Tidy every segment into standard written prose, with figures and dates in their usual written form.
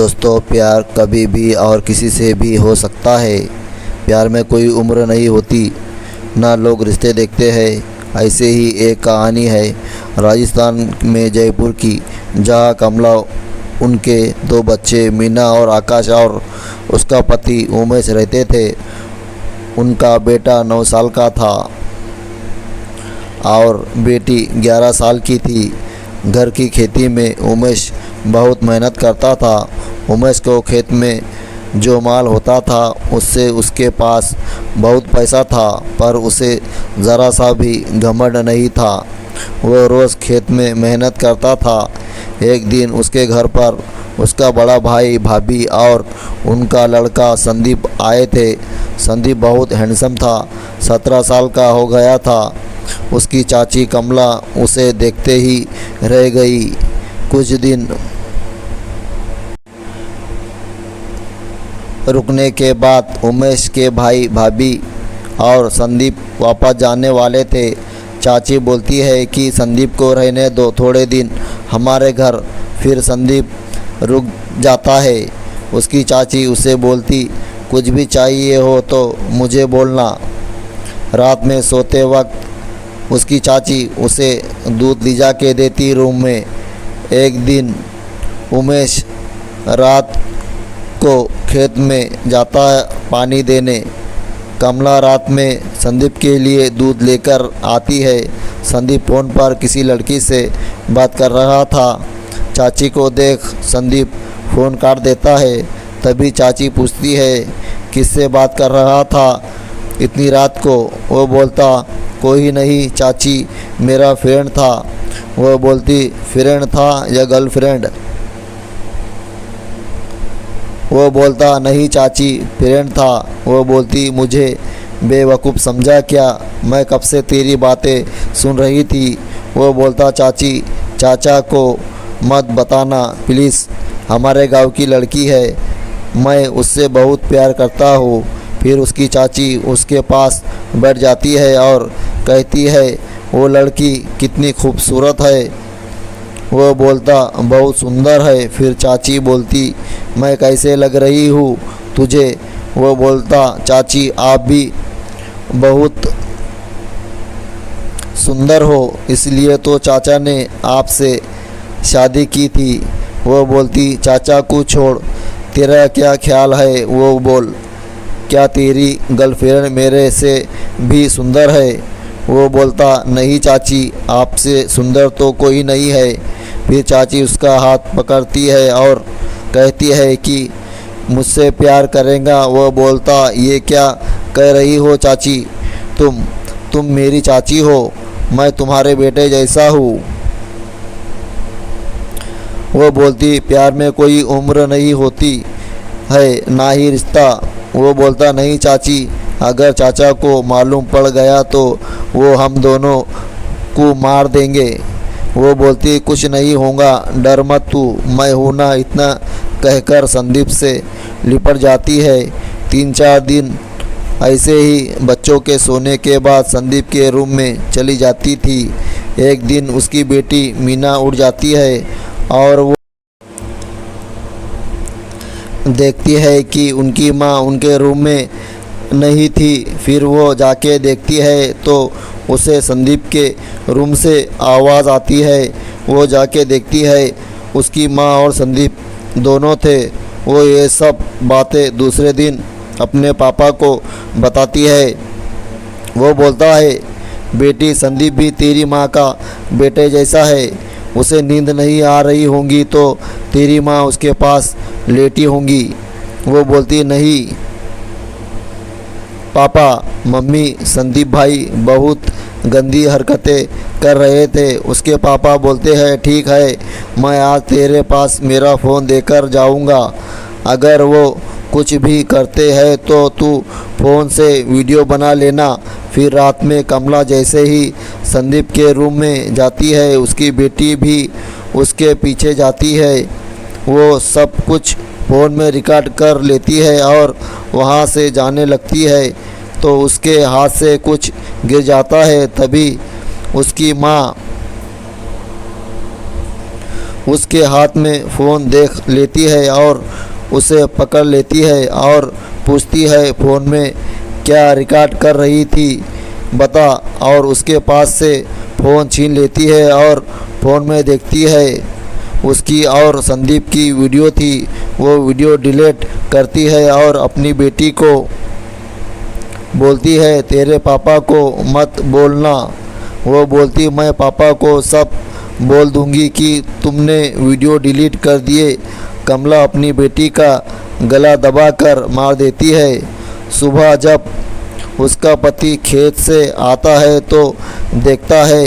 दोस्तों, प्यार कभी भी और किसी से भी हो सकता है। प्यार में कोई उम्र नहीं होती, ना लोग रिश्ते देखते हैं। ऐसे ही एक कहानी है राजस्थान में जयपुर की, जहाँ कमला, उनके 2 बच्चे मीना और आकाश और उसका पति उमेश रहते थे। उनका बेटा 9 साल का था और बेटी 11 साल की थी। घर की खेती में उमेश बहुत मेहनत करता था। उमेश को खेत में जो माल होता था उससे उसके पास बहुत पैसा था, पर उसे ज़रा सा भी घमंड नहीं था। वो रोज़ खेत में मेहनत करता था। एक दिन उसके घर पर उसका बड़ा भाई, भाभी और उनका लड़का संदीप आए थे। संदीप बहुत हैंडसम था, 17 साल का हो गया था। उसकी चाची कमला उसे देखते ही रह गई। कुछ दिन रुकने के बाद उमेश के भाई, भाभी और संदीप वापस जाने वाले थे। चाची बोलती है कि संदीप को रहने दो थोड़े दिन हमारे घर। फिर संदीप रुक जाता है। उसकी चाची उसे बोलती, कुछ भी चाहिए हो तो मुझे बोलना। रात में सोते वक्त उसकी चाची उसे दूध लिजा के देती रूम में। एक दिन उमेश रात को खेत में जाता पानी देने। कमला रात में संदीप के लिए दूध लेकर आती है। संदीप फ़ोन पर किसी लड़की से बात कर रहा था। चाची को देख संदीप फ़ोन काट देता है। तभी चाची पूछती है, किससे बात कर रहा था इतनी रात को? वो बोलता, कोई नहीं चाची, मेरा फ्रेंड था। वो बोलती, फ्रेंड था या गर्लफ्रेंड? वो बोलता, नहीं चाची, फ्रेंड था। वो बोलती, मुझे बेवकूफ़ समझा क्या? मैं कब से तेरी बातें सुन रही थी। वो बोलता, चाची, चाचा को मत बताना प्लीज़, हमारे गांव की लड़की है, मैं उससे बहुत प्यार करता हूँ। फिर उसकी चाची उसके पास बैठ जाती है और कहती है, वो लड़की कितनी खूबसूरत है। वो बोलता, बहुत सुंदर है। फिर चाची बोलती, मैं कैसे लग रही हूँ तुझे? वो बोलता, चाची आप भी बहुत सुंदर हो, इसलिए तो चाचा ने आपसे शादी की थी। वो बोलती, चाचा को छोड़, तेरा क्या ख्याल है वो बोल। क्या तेरी गर्लफ्रेंड मेरे से भी सुंदर है? वो बोलता, नहीं चाची, आपसे सुंदर तो कोई नहीं है। फिर चाची उसका हाथ पकड़ती है और कहती है कि मुझसे प्यार करेगा। वो बोलता, ये क्या कह रही हो चाची? तुम मेरी चाची हो, मैं तुम्हारे बेटे जैसा हूँ। वो बोलती, प्यार में कोई उम्र नहीं होती है, ना ही रिश्ता। वो बोलता, नहीं चाची, अगर चाचा को मालूम पड़ गया तो वो हम दोनों को मार देंगे। वो बोलती, कुछ नहीं होगा, डर मत तू, मैं हूं ना। इतना कहकर संदीप से लिपट जाती है। 3-4 दिन ऐसे ही बच्चों के सोने के बाद संदीप के रूम में चली जाती थी। एक दिन उसकी बेटी मीना उठ जाती है और वो देखती है कि उनकी माँ उनके रूम में नहीं थी। फिर वो जाके देखती है तो उसे संदीप के रूम से आवाज़ आती है। वो जाके देखती है उसकी माँ और संदीप दोनों थे। वो ये सब बातें दूसरे दिन अपने पापा को बताती है। वो बोलता है, बेटी, संदीप भी तेरी माँ का बेटे जैसा है। उसे नींद नहीं आ रही होंगी तो तेरी माँ उसके पास लेटी होंगी। वो बोलती, नहीं पापा, मम्मी, संदीप भाई बहुत गंदी हरकतें कर रहे थे। उसके पापा बोलते हैं, ठीक है, मैं आज तेरे पास मेरा फ़ोन देकर जाऊंगा। अगर वो कुछ भी करते हैं तो तू फ़ोन से वीडियो बना लेना। फिर रात में कमला जैसे ही संदीप के रूम में जाती है, उसकी बेटी भी उसके पीछे जाती है। वो सब कुछ फ़ोन में रिकॉर्ड कर लेती है और वहाँ से जाने लगती है तो उसके हाथ से कुछ गिर जाता है। तभी उसकी माँ उसके हाथ में फ़ोन देख लेती है और उसे पकड़ लेती है और पूछती है फ़ोन में क्या रिकॉर्ड कर रही थी बता, और उसके पास से फ़ोन छीन लेती है और फ़ोन में देखती है उसकी और संदीप की वीडियो थी। वो वीडियो डिलीट करती है और अपनी बेटी को बोलती है तेरे पापा को मत बोलना। वो बोलती मैं पापा को सब बोल दूंगी कि तुमने वीडियो डिलीट कर दिए। कमला अपनी बेटी का गला दबाकर मार देती है। सुबह जब उसका पति खेत से आता है तो देखता है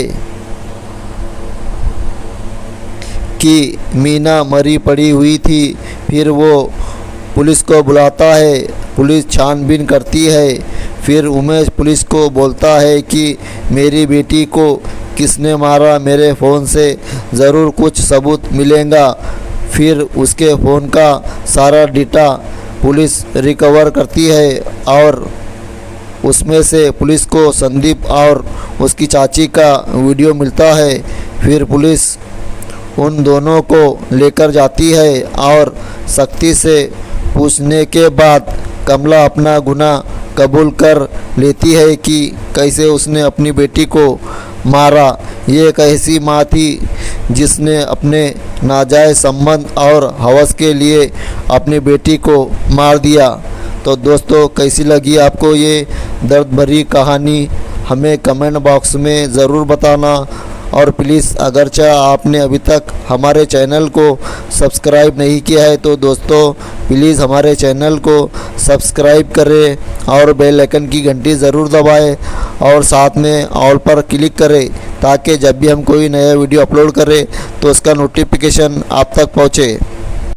कि मीना मरी पड़ी हुई थी। फिर वो पुलिस को बुलाता है। पुलिस छानबीन करती है। फिर उमेश पुलिस को बोलता है कि मेरी बेटी को किसने मारा, मेरे फ़ोन से ज़रूर कुछ सबूत मिलेगा। फिर उसके फ़ोन का सारा डेटा पुलिस रिकवर करती है और उसमें से पुलिस को संदीप और उसकी चाची का वीडियो मिलता है। फिर पुलिस उन दोनों को लेकर जाती है और सख्ती से पूछने के बाद कमला अपना गुनाह कबूल कर लेती है कि कैसे उसने अपनी बेटी को मारा। ये एक ऐसी माँ थी जिसने अपने नाजायज़ संबंध और हवस के लिए अपनी बेटी को मार दिया। तो दोस्तों कैसी लगी आपको ये दर्द भरी कहानी, हमें कमेंट बॉक्स में ज़रूर बताना। और प्लीज़ अगरचा आपने अभी तक हमारे चैनल को सब्सक्राइब नहीं किया है तो दोस्तों प्लीज़ हमारे चैनल को सब्सक्राइब करें और बेल आइकन की घंटी ज़रूर दबाएं और साथ में ऑल पर क्लिक करें ताकि जब भी हम कोई नया वीडियो अपलोड करें तो उसका नोटिफिकेशन आप तक पहुँचे।